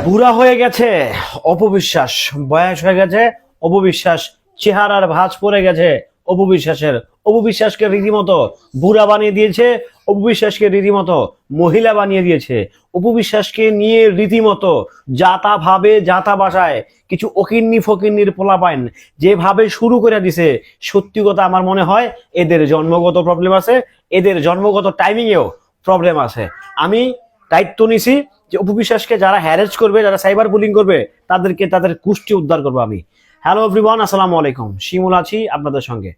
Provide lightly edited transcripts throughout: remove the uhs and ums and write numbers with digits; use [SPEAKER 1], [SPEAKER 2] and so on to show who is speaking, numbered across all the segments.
[SPEAKER 1] বুড়া হয়ে গেছে অপবিশ্বাস, বয়স হয়ে গেছে অপবিশ্বাস, চেহারার ভাঁজ পড়ে গেছে অপবিশ্বাসের। অপবিশ্বাসকে রীতিমতো বুড়া বানিয়ে দিয়েছে, অপবিশ্বাসকে রীতিমতো মহিলা বানিয়ে দিয়েছে, অপবিশ্বাসকে নিয়ে রীতিমতো যাতা ভাবে যাতা বাসায় কিছু অকিন্নি ফকিন্নির পোলাপাইন যেভাবে শুরু করে দিছে। সত্যি কথা আমার মনে হয় এদের জন্মগত প্রবলেম আছে, এদের জন্মগত টাইমিংয়েও প্রবলেম আছে। আমি দায়িত্ব নিছি যে অপবিশ্বাসকে যারা হ্যারেজ করবে, যারা সাইবার বুলিং করবে, তাদের কুষ্টি উদ্ধার করবো আমি। হ্যালো এভরিওয়ান, আসসালামু আলাইকুম। শিমুল আছি আপনাদের সঙ্গে।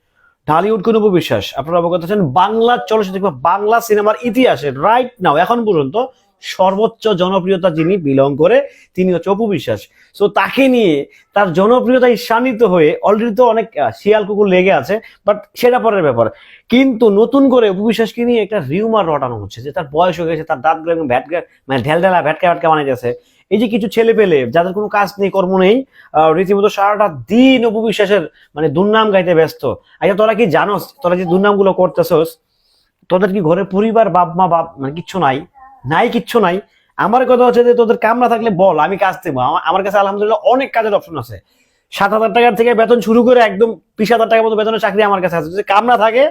[SPEAKER 1] ঢালিউড কোন অপবিশ্বাস, আপনারা অবগত আছেন, বাংলা চলচ্চিত্র বাংলা সিনেমার ইতিহাসে রাইট নাও এখন পর্যন্ত সর্বোচ্চ জনপ্রিয়তা যিনি বিলং করে তিনি হচ্ছে অপবিশ্বাস। সো তাকে নিয়ে তার জনপ্রিয়তা ঈর্ষান্বিত হয়ে অলরেডি তো অনেক শিয়াল কুকুর লেগে আছে, বাট সেটা পরের ব্যাপার। কিন্তু নতুন করে অপবিশ্বাসকে নিয়ে একটা রিউমার রটানো হচ্ছে যে তার বয়স হয়ে গেছে, তার দাঁতগুলো একদম মানে ঢেলঢেলা ভ্যাটকা ভ্যাটকা বানিয়ে গেছে। এই যে কিছু ছেলে পেলে যাদের কোনো কাজ নেই, কর্ম নেই, রীতিমতো সারাটা দিন অপবিশ্বাসের মানে দুর্নাম গাইতে ব্যস্ত। আচ্ছা তোরা কি জানোস, তোরা যে দুর্নাম গুলো করতেছস, তোদের কি ঘরে পরিবার বাপ মা বাপ মানে কিচ্ছু নাই? নাই, কিচ্ছু নাই। আমার কথা হচ্ছে যে তোদের কাম না থাকলে বল, আমি কাজ দেবো। আমার কাছে আলহামদুলিল্লাহ অনেক কাজের অপশন আছে। 7,000 টাকার থেকে বেতন শুরু করে একদম 20,000 টাকার মতো বেতনের চাকরি আমার কাছে আছে। যদি কাম না থাকে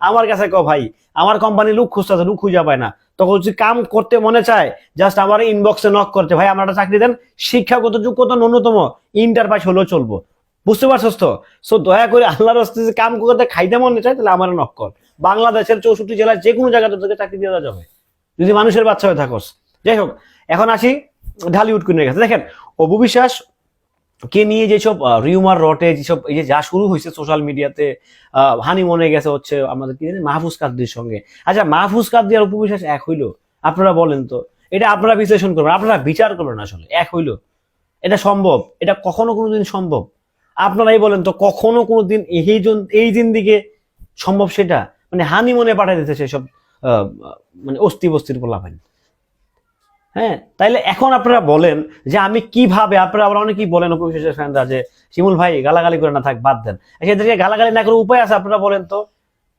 [SPEAKER 1] আমার কাছে কো ভাই, আমার কোম্পানি লোক খুঁজতেছে, লোক খুঁজে পায় না। তখন যদি কাম করতে মনে চায় জাস্ট আমার ইনবক্সে নক করতে, ভাই আমার একটা চাকরি দেন, শিক্ষাগত যোগ্যতা ন্যূনতম ইন্টার পাস হলেও চলবো। বুঝতে পারছস তো? সো দয়া করে আল্লাহর রাস্তায় যে কাম করতে খাইতে মনে চায় তাহলে আমার নক কর। বাংলাদেশের 64 জেলায় যে কোনো জায়গাতে তোদেরকে চাকরি দেওয়া যাবে যদি মানুষের বাচ্চা হয়ে থাকস। যাই হোক, এখন আসি ঢালিউড কুইনের কাছে। দেখেন অপবিশ্বাস কে নিয়ে যেসব রিউমার রটে, যেসব এই যে যা শুরু হয়েছে সোশ্যাল মিডিয়াতে, হানিমুনে গেছে হচ্ছে আমাদের কি জানি মাহফুজ কাদ্রির সঙ্গে। আচ্ছা মাহফুজ কাদ্রি আর অপবিশ্বাস এক হইলো? আপনারা বলেন তো, এটা আপনারা বিশ্লেষণ করবেন, আপনারা বিচার করবেন। আসলে এক হইলো? এটা সম্ভব? এটা কখনো কোনোদিন সম্ভব? আপনারাই বলেন তো, কখনো কোনোদিন এই দিন দিকে সম্ভব সেটা? মানে হানিমুনে পাঠিয়ে দিতে সেসব মানে অস্থি বস্তির পোলাপাইন। হ্যাঁ, তাইলে এখন আপনারা বলেন যে আমি কিভাবে, আপনারা আবার অনেকেই বলেন অপবিশ্বাসের ফ্যানরা যে শিমুল ভাই গালাগালি করে না, থাক বাদ দেন। এদেরকে গালাগালি না করে উপায় আছে? আপনারা বলেন তো।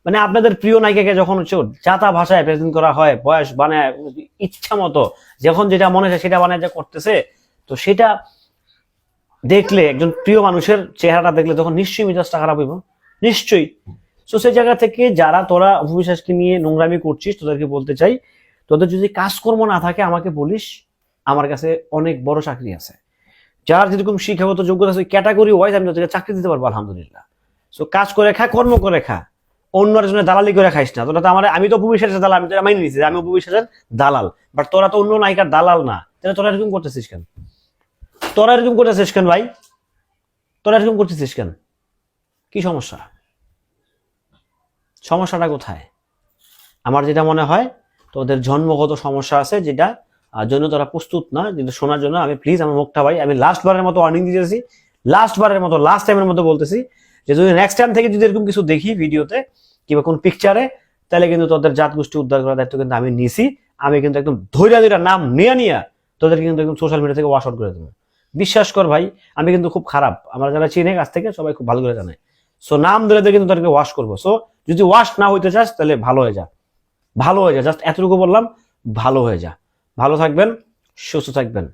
[SPEAKER 1] মানে আপনাদের প্রিয় নায়িকাকে যখন হচ্ছে যাতা ভাষায় প্রেজেন্ট করা হয়, বয়স বানায় ইচ্ছা মতো যখন যেটা মনে হয় সেটা বানায় যা করতেছে, তো সেটা দেখলে একজন প্রিয় মানুষের চেহারাটা দেখলে তখন নিশ্চয়ই মেজাজটা খারাপ হইব, নিশ্চয়ই। তো সেই জায়গা থেকে যারা তোরা অপবিশ্বাসকে নিয়ে নোংরামি করছিস, তোদেরকে বলতে চাই, তোদের যদি কাজকর্ম না থাকে আমাকে বলিস, আমার কাছে অনেক বড় চাকরি আছে। যার যেরকম শিক্ষাগত যোগ্যতা আছে ক্যাটাগরি ওয়াইজ আমি তোদেরকে চাকরি দিতে পারবো আলহামদুলিল্লাহ। সো কাজ করে খা, কর্ম করে খা, অন্যের জন্য দালালি করে খাইস না। তোরা তো আমি তো অপবিশ্বাসের দালাল, আমি তো মাইনে নিচ্ছি আমি অপবিশ্বাসের দালাল, বাট তোরা তো অন্য নায়িকার দালাল না। তাহলে তোরা এরকম করতেছিস কেন? তোরা এরকম করতেছিস কেন ভাই? তোরা এরকম করতেছিস কেন? কি সমস্যা? সমস্যাটা কোথায়? আমার যেটা মনে হয় তোদের জন্মগত সমস্যা আছে, যেটা জন্য তোরা প্রস্তুত না, যেটা শোনার জন্য। আমি প্লিজ আমার মুখটা ভাই, আমি লাস্ট বারের মতো ওয়ার্নিং দিতেছি, লাস্ট টাইমের মতো বলতেছি যে যদি নেক্সট টাইম থেকে যদি এরকম কিছু দেখি ভিডিওতে কিংবা কোন পিকচারে, তাহলে কিন্তু তোদের জাত গোষ্ঠী উদ্ধার করার দায়িত্ব কিন্তু আমি নিছি। আমি কিন্তু একদম ধৈর্য নাম নিয়ে তোদের কিন্তু একদম সোশ্যাল মিডিয়া থেকে ওয়াশ আউট করে দেবো। বিশ্বাস কর ভাই, আমি কিন্তু খুব খারাপ, আমার যারা চিনে কাছ থেকে সবাই খুব ভালো করে জানে। সো নাম ধরে কিন্তু তাদেরকে ওয়াশ করবো। সো যদি ওয়াশ না হইতে চাস তাহলে ভালো হয়ে যা, ভালো হয়ে যা, জাস্ট এতটুকু বললাম, ভালো হয়ে যা। ভালো থাকবেন, সুস্থ থাকবেন।